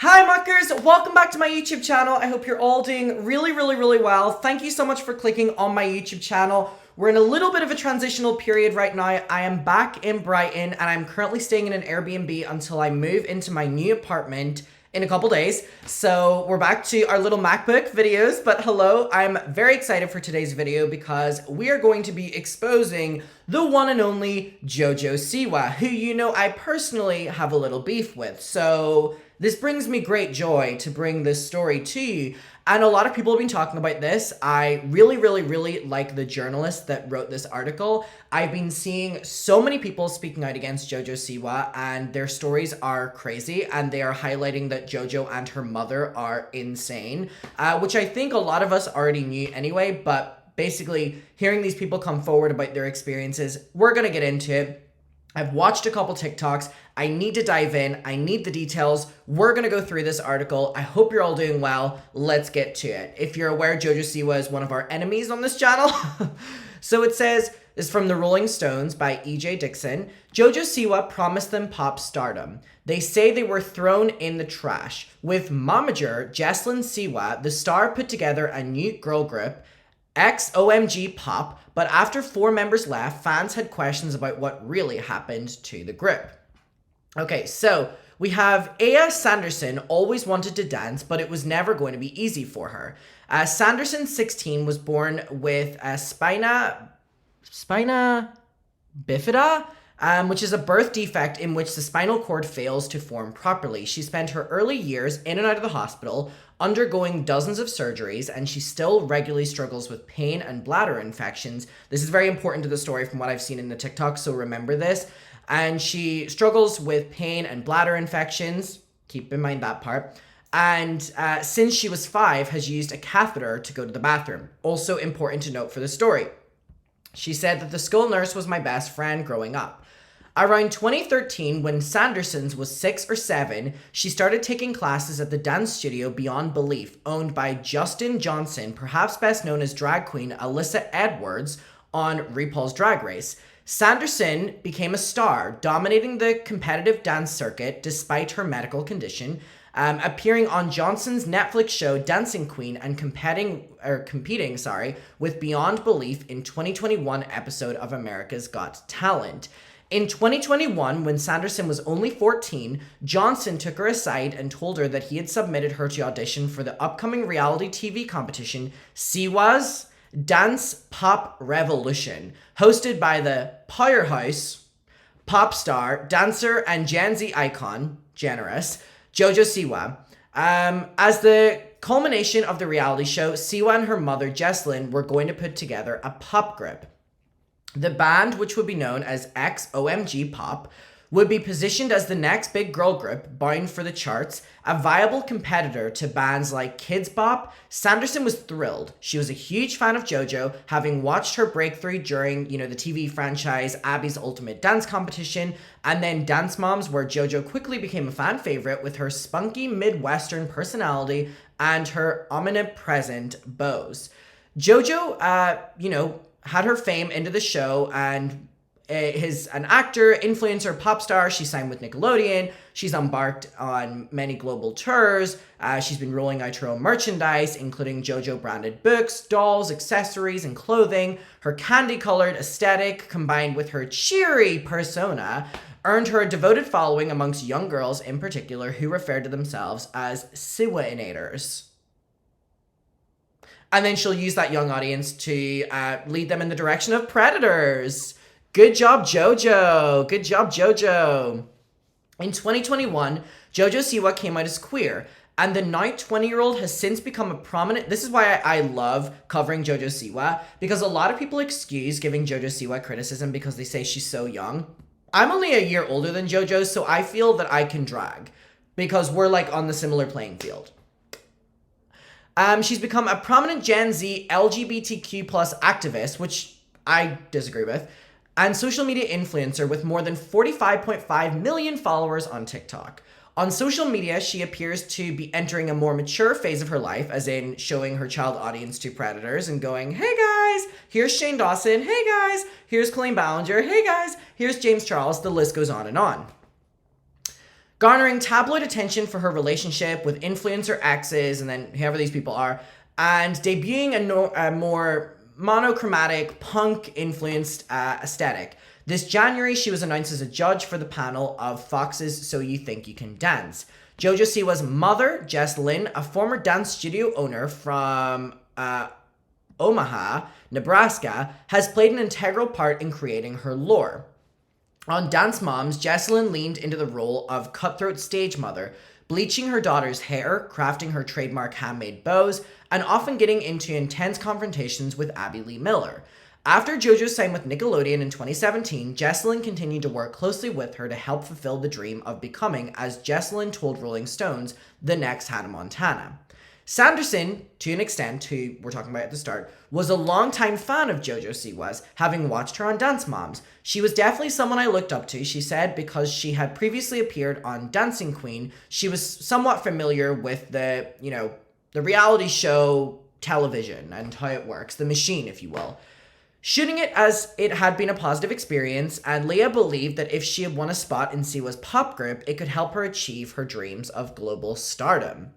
Hi muckers, welcome back to my YouTube channel. I hope you're all doing really well. Thank you so much for clicking on my YouTube channel. We're in a little bit of a transitional period right now. I am back in Brighton and I'm currently staying in an Airbnb until I move into my new apartment in a couple days. So we're back to our little MacBook videos, but hello, I'm very excited for today's video because we are going to be exposing the one and only JoJo Siwa, who you know I personally have a little beef with. So this brings me great joy to bring this story to you. And a lot of people have been talking about this. I really like the journalist that wrote this article. I've been seeing so many people speaking out against JoJo Siwa, and their stories are crazy, and they are highlighting that JoJo and her mother are insane, which I think a lot of us already knew anyway, but basically hearing these people come forward about their experiences, we're gonna get into it. I've watched a couple TikToks. I need to dive in. I need the details. We're going to go through this article. I hope you're all doing well. Let's get to it. If you're aware, JoJo Siwa is one of our enemies on this channel. So it says, this is from the Rolling Stones by E.J. Dixon. JoJo Siwa promised them pop stardom. They say they were thrown in the trash. With momager Jesslyn Siwa, the star put together a new girl group, XOMG Pop, but after 4 members left, fans had questions about what really happened to the group. Okay, so we have Aya Sanderson always wanted to dance, but it was never going to be easy for her. Sanderson, 16, was born with a spina bifida, which is a birth defect in which the spinal cord fails to form properly. She spent her early years in and out of the hospital, undergoing dozens of surgeries, and she still regularly struggles with pain and bladder infections. This is very important to the story from what I've seen in the TikTok, so remember this. And she struggles with pain and bladder infections. Keep in mind that part. And since she was 5, has used a catheter to go to the bathroom. Also important to note for the story. She said that the school nurse was my best friend growing up. Around 2013, when Sanderson's was 6 or 7, she started taking classes at the dance studio Beyond Belief, owned by Justin Johnson, perhaps best known as drag queen Alyssa Edwards on RuPaul's Drag Race. Sanderson became a star, dominating the competitive dance circuit despite her medical condition, appearing on Johnson's Netflix show Dancing Queen and competing with Beyond Belief in 2021 episode of America's Got Talent. In 2021, when Sanderson was only 14, Johnson took her aside and told her that he had submitted her to audition for the upcoming reality TV competition Siwa's Dance Pop Revolution, hosted by the powerhouse, pop star, dancer, and Gen Z icon, generous, JoJo Siwa. As the culmination of the reality show, Siwa and her mother, Jesslyn, were going to put together a pop group. The band, which would be known as XOMG Pop, would be positioned as the next big girl group bound for the charts, a viable competitor to bands like Kids Bop. Sanderson was thrilled. She was a huge fan of JoJo, having watched her breakthrough during, the TV franchise Abby's Ultimate Dance Competition, and then Dance Moms, where JoJo quickly became a fan favorite with her spunky Midwestern personality and her omnipresent bows. JoJo, had her fame into the show and is an actor, influencer, pop star. She signed with Nickelodeon. She's embarked on many global tours. She's been rolling out her own merchandise, including JoJo branded books, dolls, accessories, and clothing. Her candy-colored aesthetic, combined with her cheery persona, earned her a devoted following amongst young girls in particular who referred to themselves as Siwa-inators. And then she'll use that young audience to lead them in the direction of predators. Good job, JoJo. Good job, JoJo. In 2021, JoJo Siwa came out as queer, and the now 20-year-old has since become a prominent... This is why I love covering JoJo Siwa, because a lot of people excuse giving JoJo Siwa criticism because they say she's so young. I'm only a year older than JoJo, so I feel that I can drag, because we're on the similar playing field. She's become a prominent Gen Z LGBTQ plus activist, which I disagree with, and social media influencer with more than 45.5 million followers on TikTok. On social media, she appears to be entering a more mature phase of her life, as in showing her child audience to predators and going, hey guys, here's Shane Dawson, hey guys, here's Colleen Ballinger, hey guys, here's James Charles, the list goes on and on. garnering tabloid attention for her relationship with influencer exes and then whoever these people are, and debuting a more monochromatic, punk-influenced aesthetic. This January, she was announced as a judge for the panel of Fox's So You Think You Can Dance. JoJo Siwa's mother, Jess Lynn, a former dance studio owner from Omaha, Nebraska, has played an integral part in creating her lore. On Dance Moms, Jesselyn leaned into the role of cutthroat stage mother, bleaching her daughter's hair, crafting her trademark handmade bows, and often getting into intense confrontations with Abby Lee Miller. After JoJo signed with Nickelodeon in 2017, Jesselyn continued to work closely with her to help fulfill the dream of becoming, as Jesselyn told Rolling Stones, the next Hannah Montana. Sanderson, to an extent, who we're talking about at the start, was a longtime fan of JoJo Siwa's, having watched her on Dance Moms. She was definitely someone I looked up to, she said, because she had previously appeared on Dancing Queen. She was somewhat familiar with the reality show television and how it works, the machine, if you will. Shooting it as it had been a positive experience, and Leah believed that if she had won a spot in Siwa's pop group, it could help her achieve her dreams of global stardom.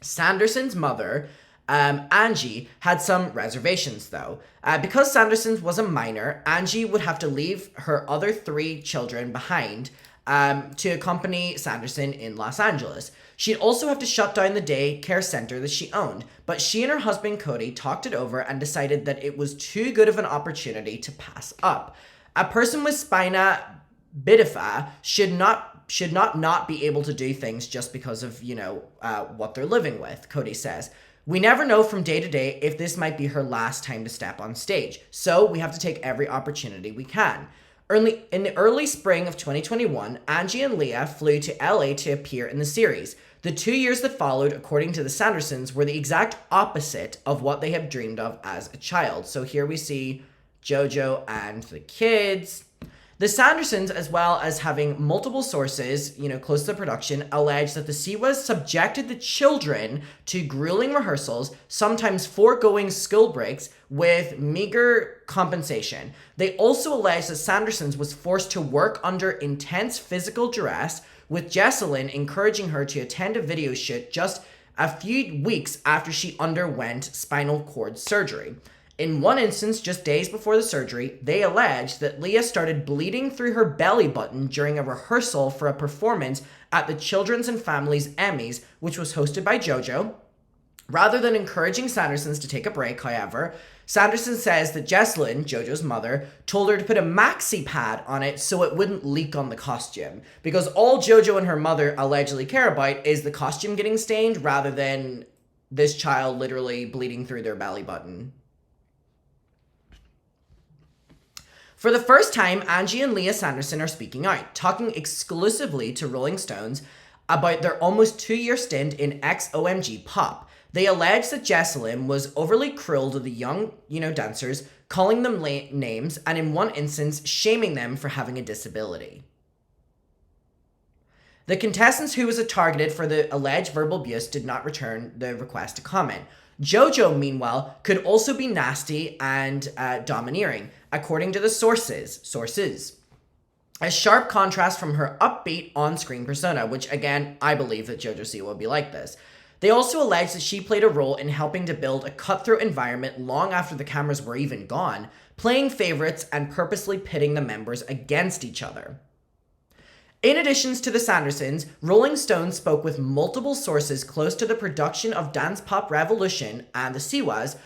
Sanderson's mother, Angie, had some reservations though. Because Sanderson was a minor, Angie would have to leave her other 3 children behind to accompany Sanderson in Los Angeles. She'd also have to shut down the daycare center that she owned, but she and her husband Cody talked it over and decided that it was too good of an opportunity to pass up. A person with spina bifida should not be able to do things just because of, what they're living with, Cody says. We never know from day to day if this might be her last time to step on stage, so we have to take every opportunity we can. In the early spring of 2021, Angie and Leah flew to LA to appear in the series. The 2 years that followed, according to the Sandersons, were the exact opposite of what they had dreamed of as a child. So here we see JoJo and the kids. The Sandersons, as well as having multiple sources, close to the production, allege that the Siwas subjected the children to grueling rehearsals, sometimes foregoing school breaks, with meager compensation. They also allege that Sandersons was forced to work under intense physical duress, with Jesselyn encouraging her to attend a video shoot just a few weeks after she underwent spinal cord surgery. In one instance, just days before the surgery, they alleged that Leah started bleeding through her belly button during a rehearsal for a performance at the Children's and Families Emmys, which was hosted by JoJo. Rather than encouraging Sandersons to take a break, however, Sanderson says that Jesselyn, JoJo's mother, told her to put a maxi pad on it so it wouldn't leak on the costume. Because all JoJo and her mother allegedly care about is the costume getting stained rather than this child literally bleeding through their belly button. For the first time, Angie and Leah Sanderson are speaking out, talking exclusively to Rolling Stones about their almost 2-year stint in XOMG Pop. They allege that Jesselyn was overly cruel to the young, dancers, calling them names, and in one instance, shaming them for having a disability. The contestants who was targeted for the alleged verbal abuse did not return the request to comment. JoJo, meanwhile, could also be nasty and domineering, according to the sources. A sharp contrast from her upbeat on-screen persona, which again, I believe that JoJo Siwa would be like this. They also allege that she played a role in helping to build a cutthroat environment long after the cameras were even gone, playing favorites and purposely pitting the members against each other. In addition to the Sandersons, Rolling Stone spoke with multiple sources close to the production of Dance Pop Revolution and the Siwas.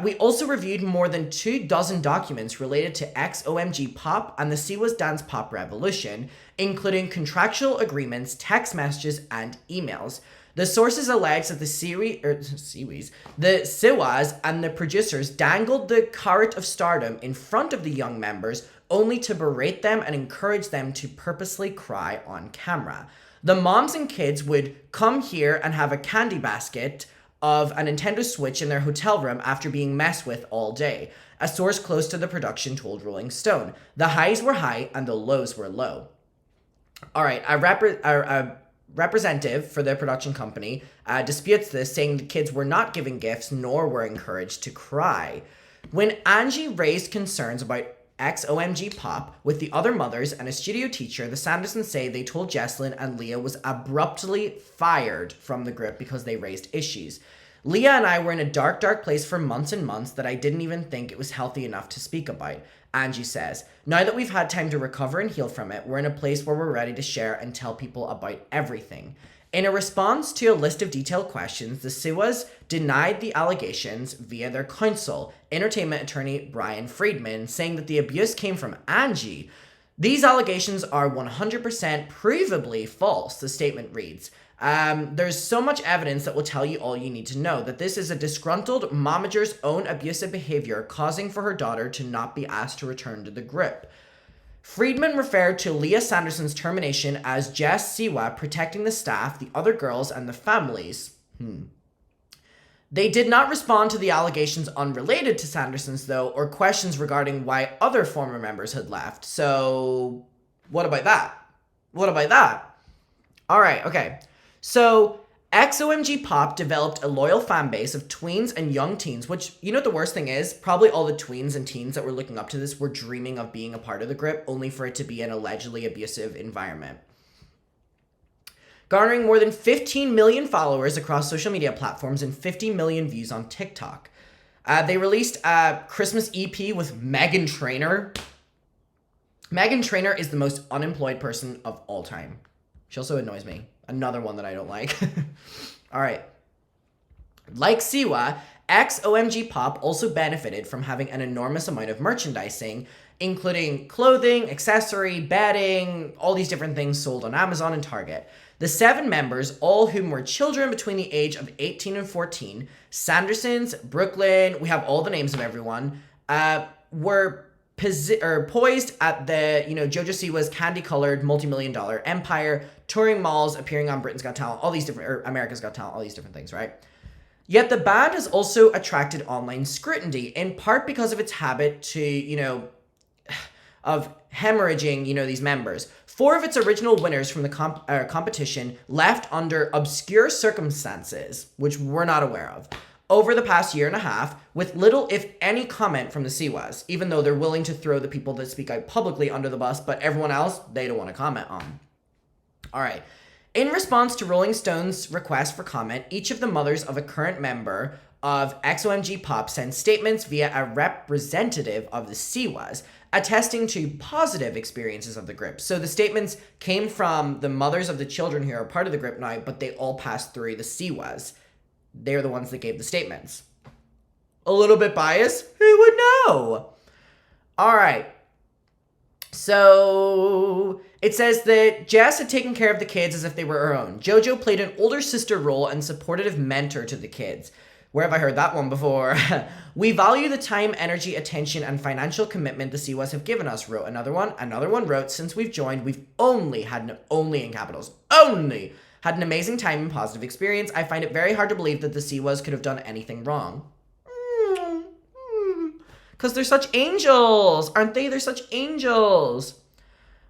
We also reviewed more than 24 documents related to XOMG Pop and the Siwas Dance Pop Revolution, including contractual agreements, text messages, and emails. The sources allege that the Siwas and the producers dangled the carrot of stardom in front of the young members, only to berate them and encourage them to purposely cry on camera. The moms and kids would come here and have a candy basket of a Nintendo Switch in their hotel room after being messed with all day. A source close to the production told Rolling Stone. The highs were high and the lows were low. All right, a representative for the production company disputes this, saying the kids were not given gifts nor were encouraged to cry. When Angie raised concerns about XOMG Pop with the other mothers and a studio teacher, the Sandersons say they told Jesslyn and Leah was abruptly fired from the group because they raised issues. Leah and I were in a dark, dark place for months and months that I didn't even think it was healthy enough to speak about. Angie says, now that we've had time to recover and heal from it, we're in a place where we're ready to share and tell people about everything. In a response to a list of detailed questions, the siwas denied the allegations via their counsel, entertainment attorney Brian Friedman, saying that the abuse came from Angie. These allegations are 100% provably false, the statement reads. There's so much evidence that will tell you all you need to know, that this is a disgruntled momager's own abusive behavior causing for her daughter to not be asked to return to the group. Friedman referred to Leah Sanderson's termination as Jess Siwa protecting the staff, the other girls, and the families. They did not respond to the allegations unrelated to Sanderson's, though, or questions regarding why other former members had left. So, what about that? All right, okay. So, XOMG Pop developed a loyal fan base of tweens and young teens, which, you know what the worst thing is? Probably all the tweens and teens that were looking up to this were dreaming of being a part of the group, only for it to be an allegedly abusive environment. Garnering more than 15 million followers across social media platforms and 50 million views on TikTok. They released a Christmas EP with Meghan Trainor. Meghan Trainor is the most unemployed person of all time. She also annoys me. Another one that I don't like. All right. Like Siwa, XOMG Pop also benefited from having an enormous amount of merchandising, including clothing, accessory, bedding, all these different things sold on Amazon and Target. The 7 members, all whom were children between the age of 18 and 14, Sandersons, Brooklyn, we have all the names of everyone, were poised at the, JoJo Siwa's candy-colored multi-million-dollar empire, touring malls, appearing on Britain's Got Talent, all these different, or America's Got Talent, all these different things, right? Yet the band has also attracted online scrutiny, in part because of its habit to, of hemorrhaging, these members. 4 of its original winners from the competition left under obscure circumstances, which we're not aware of, over the past year and a half, with little, if any, comment from the siwas, even though they're willing to throw the people that speak out publicly under the bus, but everyone else, they don't want to comment on. All right. In response to Rolling Stone's request for comment, each of the mothers of a current member of XOMG Pop sent statements via a representative of the siwas, attesting to positive experiences of the group. So the statements came from the mothers of the children who are part of the group now, but they all passed through the siwas. They're the ones that gave the statements. A little bit biased? Who would know? All right. So it says that Jess had taken care of the kids as if they were her own. JoJo played an older sister role and supportive mentor to the kids. Where have I heard that one before? We value the time, energy, attention, and financial commitment the siwas have given us, wrote another one. Another one wrote, since we've joined, we've only in capitals, only had an amazing time and positive experience. I find it very hard to believe that the siwas could have done anything wrong. Because they're such angels, aren't they? They're such angels.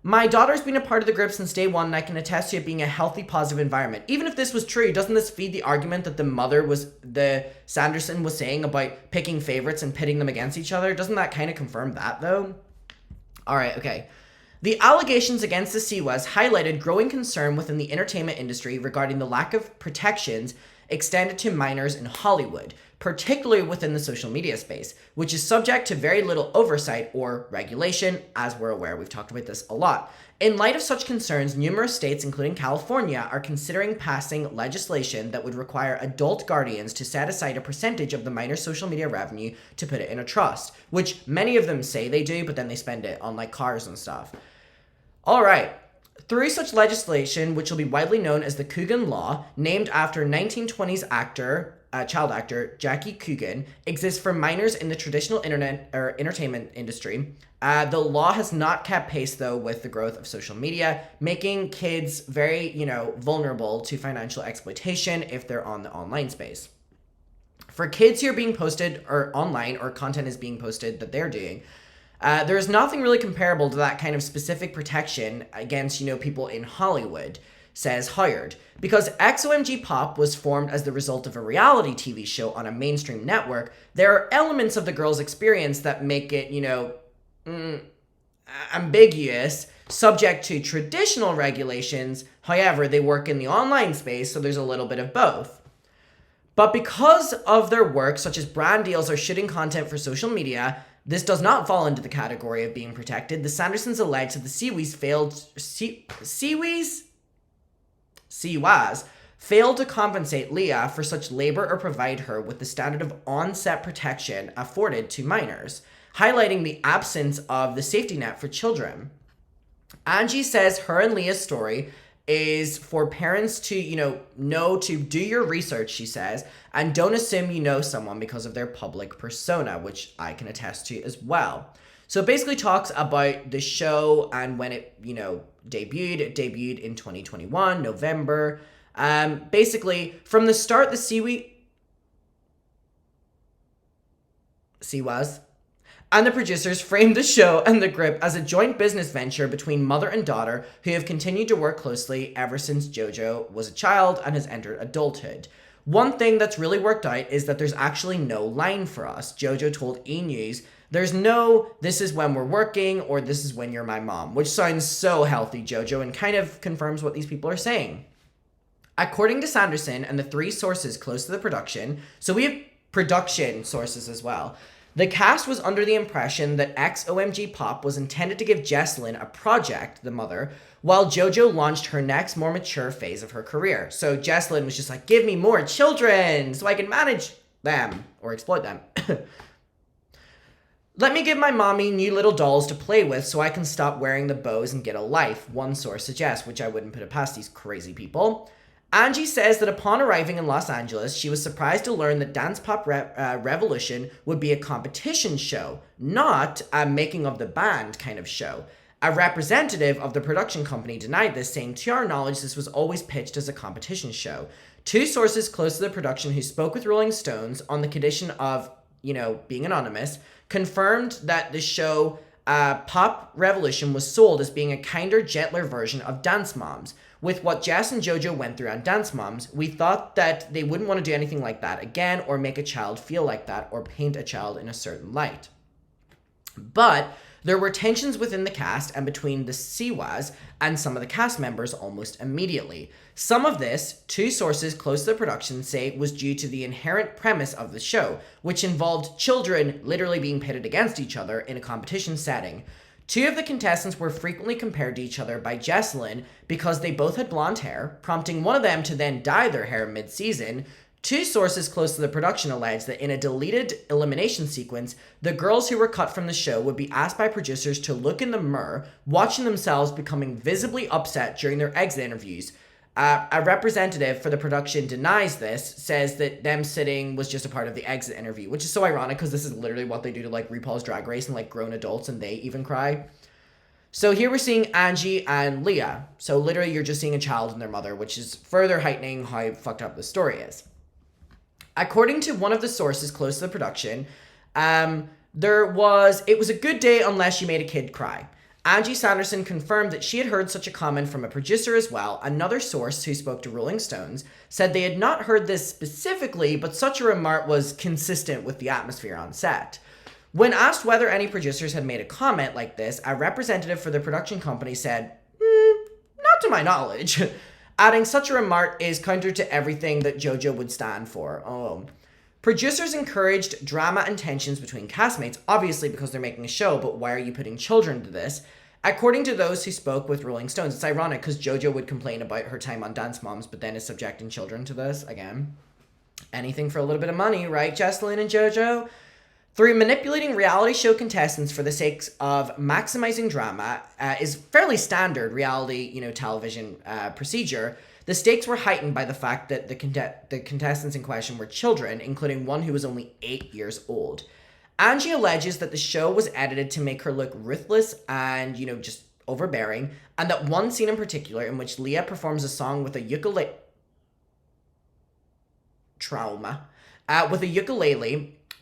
My daughter's been a part of the group since day one, and I can attest to it being a healthy, positive environment. Even if this was true, doesn't this feed the argument that the Sanderson was saying about picking favorites and pitting them against each other? Doesn't that kind of confirm that, though? All right, okay. The allegations against the siwas highlighted growing concern within the entertainment industry regarding the lack of protections extended to minors in Hollywood, particularly within the social media space, which is subject to very little oversight or regulation, as we're aware. We've talked about this a lot. In light of such concerns, numerous states, including California, are considering passing legislation that would require adult guardians to set aside a percentage of the minor social media revenue to put it in a trust, which many of them say they do, but then they spend it on cars and stuff. All right. Through such legislation, which will be widely known as the Coogan Law, named after 1920s child actor Jackie Coogan, exists for minors in the traditional entertainment industry. The law has not kept pace, though, with the growth of social media, making kids very, vulnerable to financial exploitation if they're on the online space. For kids who are being posted or online, or content is being posted that they're doing, there is nothing really comparable to that kind of specific protection against, people in Hollywood, says Howard. Because XOMG Pop was formed as the result of a reality TV show on a mainstream network, there are elements of the girls' experience that make it, ambiguous, subject to traditional regulations. However, they work in the online space, so there's a little bit of both. But because of their work, such as brand deals or shooting content for social media, this does not fall into the category of being protected. The Sandersons allege that the siwas failed to compensate Leah for such labor or provide her with the standard of on-set protection afforded to minors, highlighting the absence of the safety net for children. Angie says her and Leah's story is for parents to, know to do your research, she says, and don't assume you know someone because of their public persona, which I can attest to as well. So it basically talks about the show and when it, debuted. It debuted in 2021, November. Basically, from the start, the siwas and the producers framed the show and the group as a joint business venture between mother and daughter who have continued to work closely ever since JoJo was a child and has entered adulthood. One thing that's really worked out is that there's actually no line for us. JoJo told E! News, there's no, this is when we're working, or this is when you're my mom, which sounds so healthy, JoJo, and kind of confirms what these people are saying. According to Sanderson and the 3 sources close to the production, so we have production sources as well, the cast was under the impression that ex-OMG Pop was intended to give Jessalyn a project, the mother, while JoJo launched her next, more mature phase of her career. So Jessalyn was just like, give me more children so I can manage them, or exploit them. Let me give my mommy new little dolls to play with so I can stop wearing the bows and get a life, one source suggests, which I wouldn't put it past these crazy people. Angie says that upon arriving in Los Angeles, she was surprised to learn that Dance Pop Revolution would be a competition show, not a making of the band kind of show. A representative of the production company denied this, saying, to our knowledge, this was always pitched as a competition show. 2 sources close to the production who spoke with Rolling Stones on the condition of, being anonymous, confirmed that the show Pop Revolution was sold as being a kinder, gentler version of Dance Moms. With what Jess and JoJo went through on Dance Moms, we thought that they wouldn't want to do anything like that again or make a child feel like that or paint a child in a certain light. But there were tensions within the cast and between the siwas and some of the cast members almost immediately. Some of this, 2 sources close to the production say, was due to the inherent premise of the show, which involved children literally being pitted against each other in a competition setting. 2 of the contestants were frequently compared to each other by Jessalyn because they both had blonde hair, prompting one of them to then dye their hair mid-season. 2 sources close to the production allege that in a deleted elimination sequence, the girls who were cut from the show would be asked by producers to look in the mirror, watching themselves becoming visibly upset during their exit interviews. A representative for the production denies this, says that them sitting was just a part of the exit interview, which is so ironic because this is literally what they do to RuPaul's Drag Race and grown adults, and they even cry. So here we're seeing Angie and Leah. So literally you're just seeing a child and their mother, which is further heightening how fucked up the story is. According to one of the sources close to the production, it was a good day unless you made a kid cry. Angie Sanderson confirmed that she had heard such a comment from a producer as well. Another source who spoke to Rolling Stones said they had not heard this specifically, but such a remark was consistent with the atmosphere on set. When asked whether any producers had made a comment like this, a representative for the production company said, not to my knowledge, adding such a remark is counter to everything that JoJo would stand for. Producers encouraged drama and tensions between castmates, obviously because they're making a show, but why are you putting children to this? According to those who spoke with Rolling Stones, it's ironic because JoJo would complain about her time on Dance Moms, but then is subjecting children to this again. Anything for a little bit of money, right, Jessalyn and JoJo? Through manipulating reality show contestants for the sake of maximizing drama is fairly standard reality, television procedure. The stakes were heightened by the fact that the contestants in question were children, including one who was only 8 years old. Angie alleges that the show was edited to make her look ruthless and, just overbearing, and that one scene in particular in which Leah performs a song with a ukulele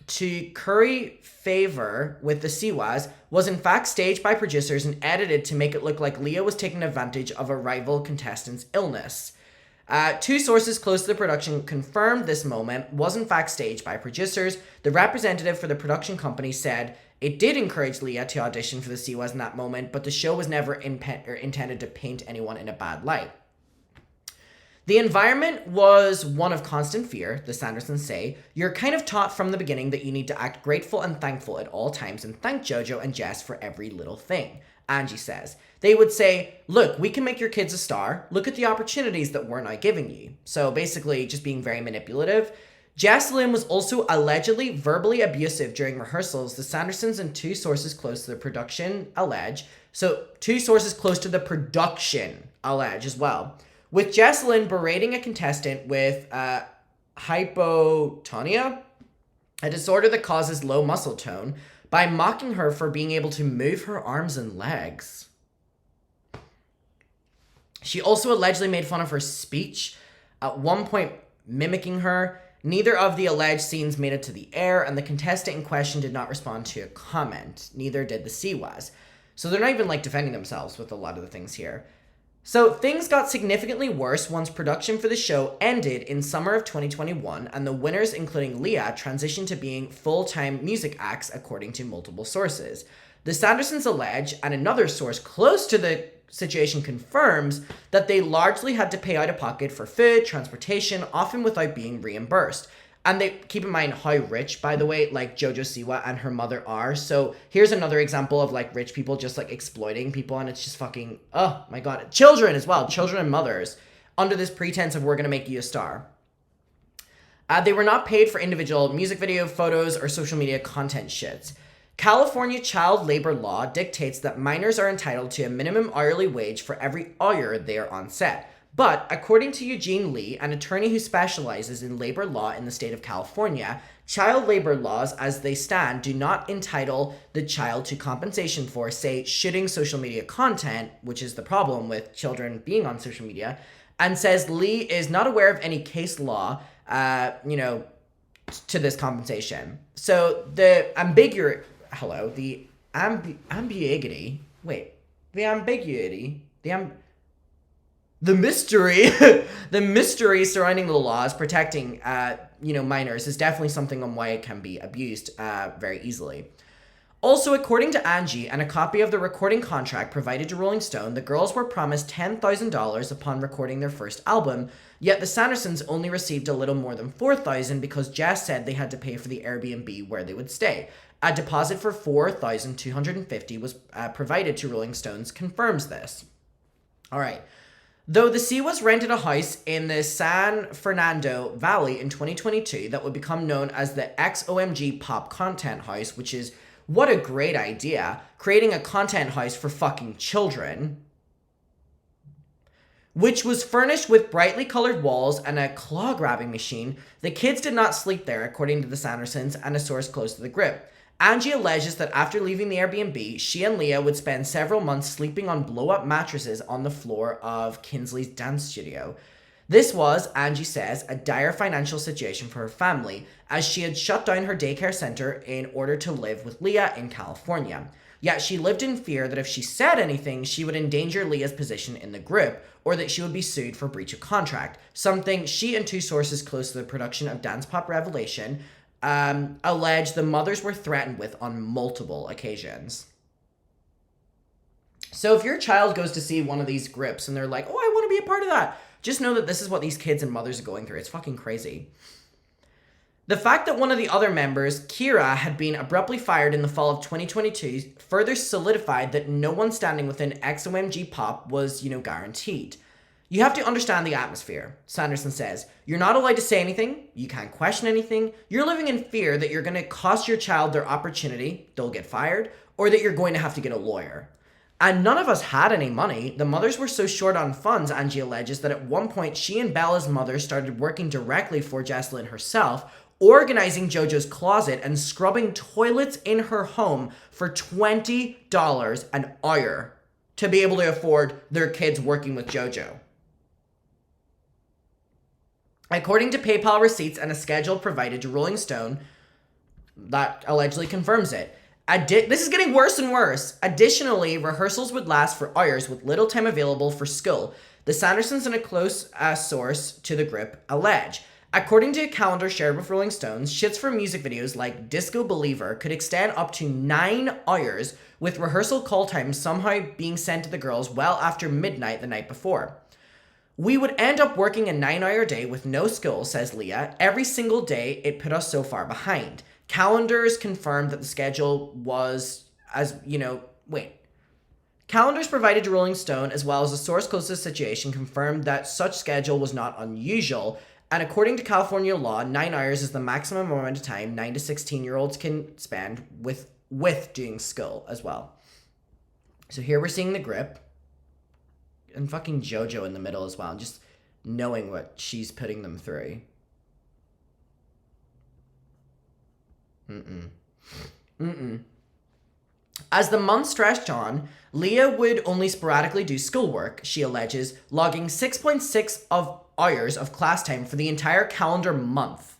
to curry favor with the siwas was in fact staged by producers and edited to make it look like Leah was taking advantage of a rival contestant's illness. 2 sources close to the production confirmed this moment was in fact staged by producers. The representative for the production company said It did encourage Leah to audition for the siwas in that moment, but the show was never intended to paint anyone in a bad light. The environment was one of constant fear, the Sandersons say. You're kind of taught from the beginning that you need to act grateful and thankful at all times and thank JoJo and Jess for every little thing, Angie says. They would say, look, we can make your kids a star. Look at the opportunities that we're now giving you. So basically just being very manipulative. Jocelyn was also allegedly verbally abusive during rehearsals. The Sandersons and two sources close to the production allege. So two sources close to the production allege as well. With Jocelyn berating a contestant with hypotonia, a disorder that causes low muscle tone, by mocking her for being able to move her arms and legs. She also allegedly made fun of her speech, at one point mimicking her. Neither of the alleged scenes made it to the air, and the contestant in question did not respond to a comment. Neither did the siwas. So they're not even defending themselves with a lot of the things here. So things got significantly worse once production for the show ended in summer of 2021, and the winners, including Leah, transitioned to being full-time music acts, according to multiple sources. The Sandersons allege, and another source close to the situation confirms, that they largely had to pay out of pocket for food, transportation, often without being reimbursed. And they keep in mind how rich, by the way, JoJo Siwa and her mother are. So here's another example of rich people just exploiting people, and it's just fucking, oh my god. Children as well, children and mothers, under this pretense of we're gonna make you a star. They were not paid for individual music video, photos, or social media content shits. California child labor law dictates that minors are entitled to a minimum hourly wage for every hour they are on set. But according to Eugene Lee, an attorney who specializes in labor law in the state of California, child labor laws as they stand do not entitle the child to compensation for, say, shooting social media content, which is the problem with children being on social media, and says Lee is not aware of any case law, to this compensation. So the mystery, the mystery surrounding the laws protecting, minors is definitely something on why it can be abused very easily. Also, according to Angie and a copy of the recording contract provided to Rolling Stone, the girls were promised $10,000 upon recording their first album, yet the Sandersons only received a little more than $4,000 because Jess said they had to pay for the Airbnb where they would stay. A deposit for $4,250 was provided to Rolling Stones, confirms this. All right. Though the siwas rented a house in the San Fernando Valley in 2022 that would become known as the XOMG Pop Content House, which is, what a great idea, creating a content house for fucking children, which was furnished with brightly colored walls and a claw-grabbing machine. The kids did not sleep there, according to the Sandersons and a source close to the group. Angie alleges that after leaving the Airbnb, she and Leah would spend several months sleeping on blow-up mattresses on the floor of Kinsley's dance studio. This was, Angie says, a dire financial situation for her family, as she had shut down her daycare center in order to live with Leah in California. Yet she lived in fear that if she said anything, she would endanger Leah's position in the group, or that she would be sued for breach of contract, something she and two sources close to the production of Dance Pop Revelation allege the mothers were threatened with on multiple occasions. So if your child goes to see one of these groups and they're like, oh, I want to be a part of that, just know that this is what these kids and mothers are going through. It's fucking crazy. The fact that one of the other members, Kira, had been abruptly fired in the fall of 2022 further solidified that no one standing within XOMG Pop was, guaranteed. You have to understand the atmosphere, Sanderson says. You're not allowed to say anything. You can't question anything. You're living in fear that you're going to cost your child their opportunity, they'll get fired, or that you're going to have to get a lawyer. And none of us had any money. The mothers were so short on funds, Angie alleges, that at one point she and Bella's mother started working directly for Jocelyn herself, organizing JoJo's closet and scrubbing toilets in her home for $20 an hour to be able to afford their kids working with JoJo. According to PayPal receipts and a schedule provided to Rolling Stone, that allegedly confirms it. This is getting worse and worse. Additionally, rehearsals would last for hours with little time available for school. The Sandersons and a close source to the group allege. According to a calendar shared with Rolling Stones, shoots for music videos like Disco Believer could extend up to 9 hours, with rehearsal call times somehow being sent to the girls well after midnight the night before. We would end up working a 9-hour day with no school, says Leah. Every single day, it put us so far behind. Calendars confirmed that the schedule was, Calendars provided to Rolling Stone, as well as a source close to the situation, confirmed that such schedule was not unusual. And according to California law, 9 hours is the maximum amount of time 9 to 16-year-olds can spend with doing school as well. So here we're seeing the grip. And fucking JoJo in the middle as well. And just knowing what she's putting them through. As the months stretched on, Leah would only sporadically do schoolwork, she alleges, logging 6.6 hours of class time for the entire calendar month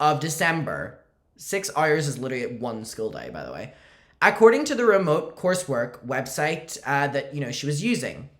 of December. 6 hours is literally one school day, by the way. According to the remote coursework website that she was using.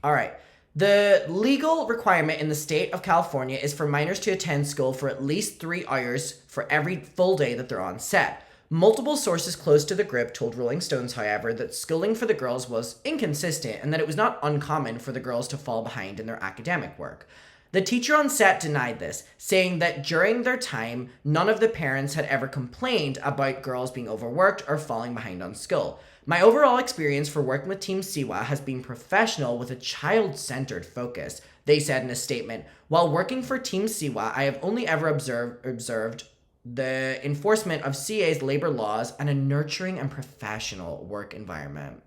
All right. The legal requirement in the state of California is for minors to attend school for at least 3 hours for every full day that they're on set. Multiple sources close to the grip told Rolling Stones, however, that schooling for the girls was inconsistent and that it was not uncommon for the girls to fall behind in their academic work. The teacher on set denied this, saying that during their time, none of the parents had ever complained about girls being overworked or falling behind on school. My overall experience for working with Team Siwa has been professional with a child-centered focus, they said in a statement. While working for Team Siwa, I have only ever observed the enforcement of CA's labor laws and a nurturing and professional work environment.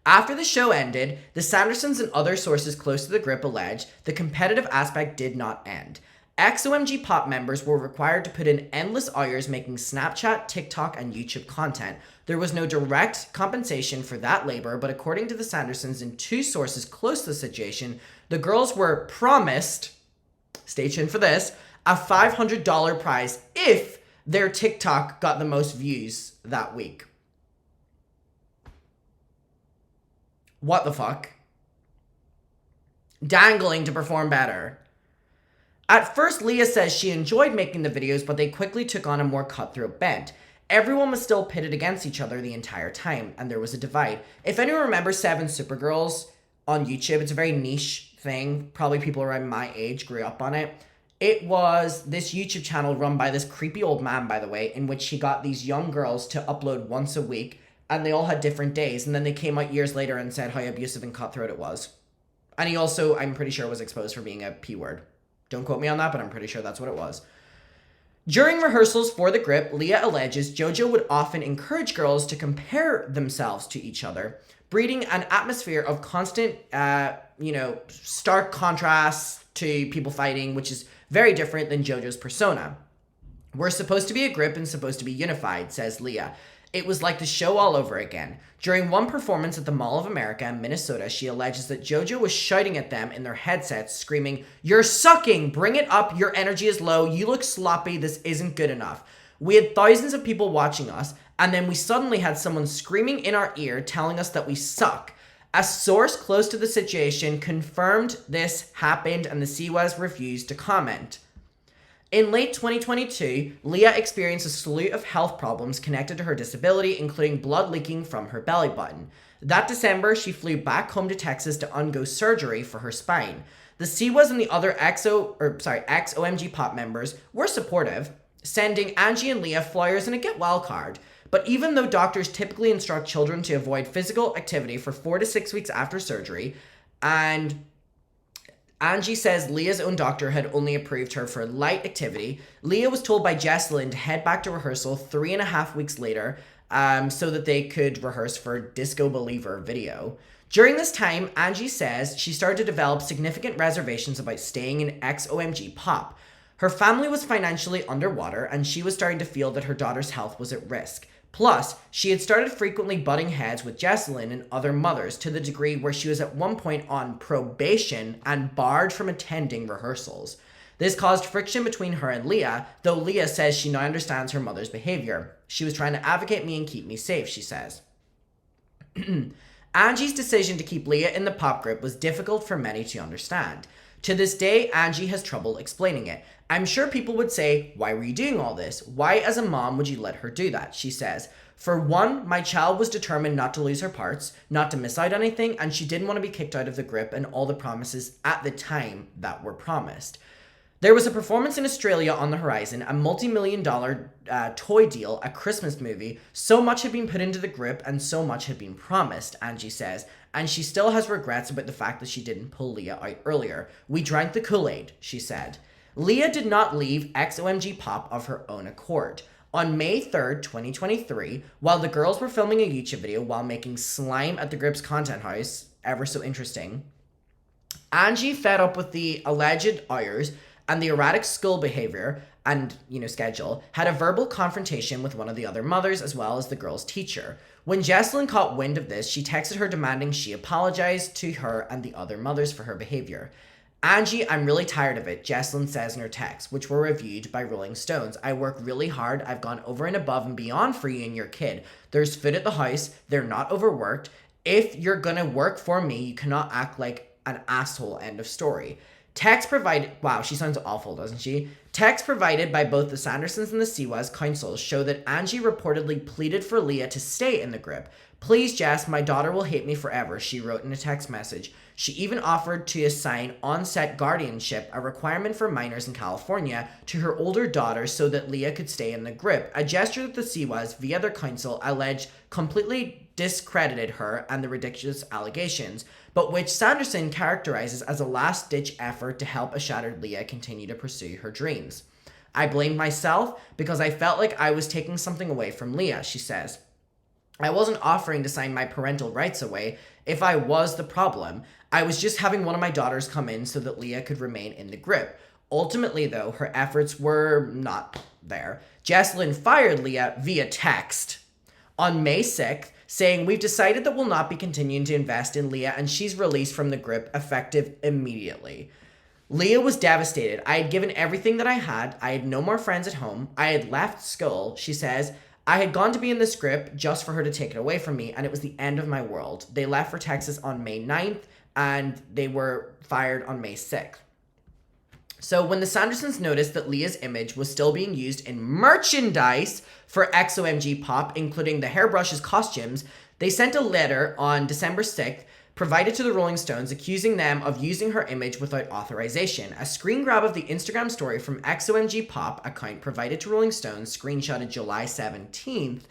After the show ended, the Sandersons and other sources close to the grip alleged the competitive aspect did not end. Ex-OMG Pop members were required to put in endless hours making Snapchat, TikTok, and YouTube content. There was no direct compensation for that labor, but according to the Sandersons and 2 sources close to the situation, the girls were promised, stay tuned for this, a $500 prize if their TikTok got the most views that week. What the fuck? Dangling to perform better. At first, Leah says she enjoyed making the videos, but they quickly took on a more cutthroat bent. Everyone was still pitted against each other the entire time, and there was a divide. If anyone remembers 7 Supergirls on YouTube, it's a very niche thing. Probably people around my age grew up on it. It was this YouTube channel run by this creepy old man, by the way, in which he got these young girls to upload once a week, and they all had different days, and then they came out years later and said how abusive and cutthroat it was. And he also, I'm pretty sure, was exposed for being a P-word. Don't quote me on that, but I'm pretty sure that's what it was. During rehearsals for the grip, Leah alleges JoJo would often encourage girls to compare themselves to each other, breeding an atmosphere of constant, stark contrasts to people fighting, which is very different than JoJo's persona. We're supposed to be a grip and supposed to be unified, says Leah. It was like the show all over again. During one performance at the Mall of America in Minnesota, she alleges that JoJo was shouting at them in their headsets, screaming, "You're sucking! Bring it up! Your energy is low! You look sloppy! This isn't good enough!" We had thousands of people watching us, and then we suddenly had someone screaming in our ear telling us that we suck. A source close to the situation confirmed this happened, and the Siwas refused to comment. In late 2022, Leah experienced a slew of health problems connected to her disability, including blood leaking from her belly button. That December, she flew back home to Texas to undergo surgery for her spine. The Siwas and the other ex-OMG Pop members were supportive, sending Angie and Leah flyers and a get well card. But even though doctors typically instruct children to avoid physical activity for 4 to 6 weeks after surgery, and Angie says Leah's own doctor had only approved her for light activity, Leah was told by Jessalyn to head back to rehearsal 3.5 weeks later so that they could rehearse for Disco Believer video. During this time, Angie says she started to develop significant reservations about staying in ex-OMG Pop. Her family was financially underwater, and she was starting to feel that her daughter's health was at risk. Plus, she had started frequently butting heads with Jessalyn and other mothers to the degree where she was at one point on probation and barred from attending rehearsals. This caused friction between her and Leah, though Leah says she now understands her mother's behavior. She was trying to advocate me and keep me safe, she says. Angie's decision to keep Leah in the pop group was difficult for many to understand. To this day, Angie has trouble explaining it. I'm sure people would say, why were you doing all this? Why, as a mom, would you let her do that? She says, for one, my child was determined not to lose her parts, not to miss out on anything, and she didn't want to be kicked out of the grip and all the promises at the time that were promised. There was a performance in Australia on the horizon, a multi-million-dollar toy deal, a Christmas movie. So much had been put into the grip and so much had been promised, Angie says. And she still has regrets about the fact that she didn't pull Leah out earlier. We drank the Kool-Aid, she said. Leah did not leave XOMG Pop of her own accord. On May 3rd, 2023, while the girls were filming a YouTube video while making slime at the grip's content house, ever so interesting, Angie, fed up with the alleged hours and the erratic school behavior and, schedule, had a verbal confrontation with one of the other mothers as well as the girl's teacher. When Jessalyn caught wind of this, she texted her demanding she apologize to her and the other mothers for her behavior. Angie, I'm really tired of it, Jessalyn says in her text, which were reviewed by Rolling Stones. I work really hard. I've gone over and above and beyond for you and your kid. There's food at the house. They're not overworked. If you're gonna work for me, you cannot act like an asshole, end of story. Text provided, wow, she sounds awful, doesn't she? Text provided by both the Sandersons and the Siwa's counsels show that Angie reportedly pleaded for Leah to stay in the grip. Please, Jess, my daughter will hate me forever, she wrote in a text message. She even offered to assign on-set guardianship, a requirement for minors in California, to her older daughter so that Leah could stay in the grip, a gesture that the Siwas, via their counsel, alleged completely discredited her and the ridiculous allegations, but which Sanderson characterizes as a last-ditch effort to help a shattered Leah continue to pursue her dreams. I blamed myself because I felt like I was taking something away from Leah, she says. I wasn't offering to sign my parental rights away if I was the problem. I was just having one of my daughters come in so that Leah could remain in the grip. Ultimately, though, her efforts were not there. Jessalyn fired Leah via text on May 6th, saying, we've decided that we'll not be continuing to invest in Leah and she's released from the grip effective immediately. Leah was devastated. I had given everything that I had no more friends at home. I had left school, she says. I had gone to be in this grip just for her to take it away from me, and it was the end of my world. They left for Texas on May 9th, and they were fired on May 6th. So when the Sandersons noticed that Leah's image was still being used in merchandise for XOMG Pop, including the hairbrushes, costumes, they sent a letter on December 6th provided to the Rolling Stones accusing them of using her image without authorization. A screen grab of the Instagram story from XOMG Pop account provided to Rolling Stones, screenshotted July 17th,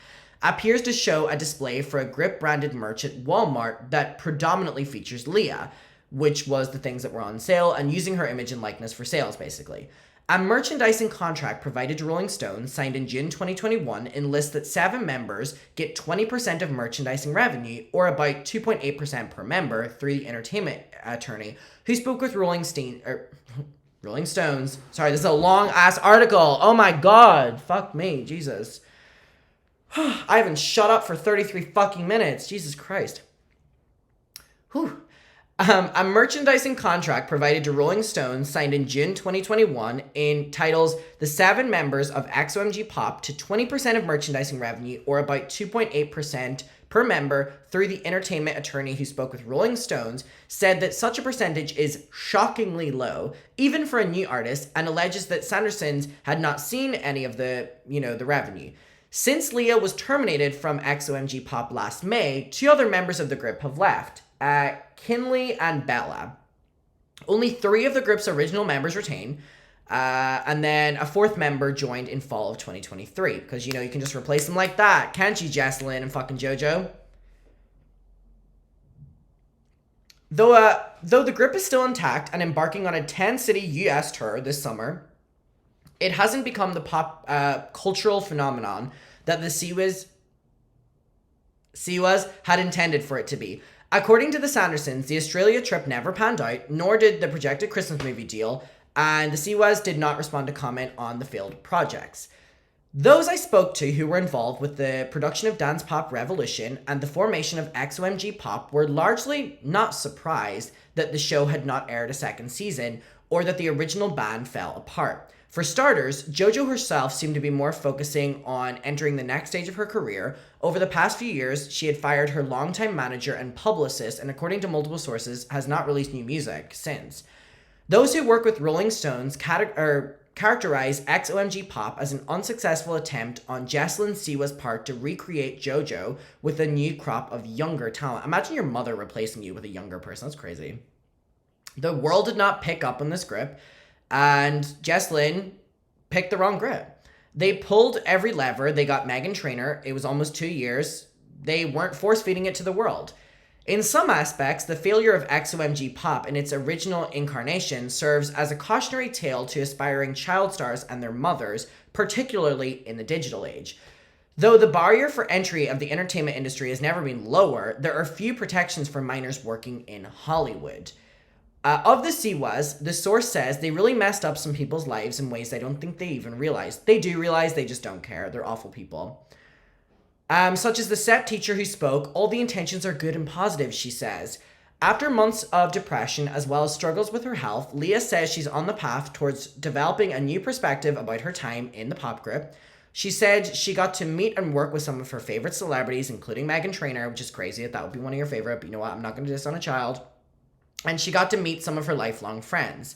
appears to show a display for a grip branded merch at Walmart that predominantly features Leah, which was the things that were on sale, and using her image and likeness for sales, basically. A merchandising contract provided to Rolling Stone, signed in June 2021, enlists that 7 members get 20% of merchandising revenue, or about 2.8% per member, through the entertainment attorney, who spoke with Rolling Stones. Sorry, this is a long-ass article. Oh my god. Fuck me. Jesus. I haven't shut up for 33 fucking minutes. Jesus Christ. Whew. A merchandising contract provided to Rolling Stones, signed in June 2021, entitles the 7 members of XOMG Pop to 20% of merchandising revenue, or about 2.8% per member, through the entertainment attorney who spoke with Rolling Stones, said that such a percentage is shockingly low, even for a new artist, and alleges that Sandersons had not seen any of the revenue. Since Leah was terminated from XOMG Pop last May, 2 other members of the group have left. Kinley and Bella. Only 3 of the group's original members retain, and then a 4th member joined in fall of 2023, because, you can just replace them like that, can't you, Jessalyn and fucking JoJo? Though the group is still intact and embarking on a 10-city US tour this summer, it hasn't become the pop cultural phenomenon that the Siwas had intended for it to be. According to the Sandersons, the Australia trip never panned out, nor did the projected Christmas movie deal, and the Siwas did not respond to comment on the failed projects. Those I spoke to who were involved with the production of Dance Pop Revolution and the formation of XOMG Pop were largely not surprised that the show had not aired a second season, or that the original band fell apart. For starters, JoJo herself seemed to be more focusing on entering the next stage of her career. Over the past few years, she had fired her longtime manager and publicist, and according to multiple sources, has not released new music since. Those who work with Rolling Stones characterize XOMG Pop as an unsuccessful attempt on Jesslyn Siwa's part to recreate JoJo with a new crop of younger talent. Imagine your mother replacing you with a younger person. That's crazy. The world did not pick up on this grip, and Jesslyn picked the wrong grip. They pulled every lever. They got Meghan Trainor. It was almost 2 years. They weren't force-feeding it to the world. In some aspects, the failure of XOMG Pop in its original incarnation serves as a cautionary tale to aspiring child stars and their mothers, particularly in the digital age. Though the barrier for entry of the entertainment industry has never been lower, there are few protections for minors working in Hollywood. Of the siwas, the source says they really messed up some people's lives in ways I don't think they even realize. They do realize, they just don't care. They're awful people. Such as the set teacher who spoke, all the intentions are good and positive, she says. After months of depression as well as struggles with her health, Leah says she's on the path towards developing a new perspective about her time in the pop group. She said she got to meet and work with some of her favorite celebrities, including Meghan Trainor, which is crazy that would be one of your favorite, but you know what, I'm not going to diss on a child. And she got to meet some of her lifelong friends.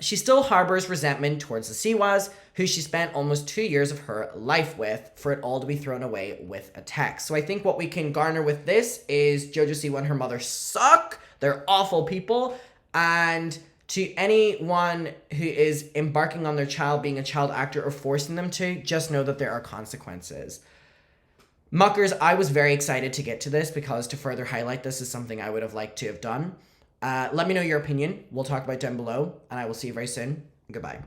She still harbors resentment towards the siwas, who she spent almost 2 years of her life with, for it all to be thrown away with a text. So I think what we can garner with this is JoJo Siwa and her mother suck. They're awful people. And to anyone who is embarking on their child being a child actor or forcing them to, just know that there are consequences. Muckers, I was very excited to get to this because to further highlight this is something I would have liked to have done. Let me know your opinion. We'll talk about it down below, and I will see you very soon. Goodbye.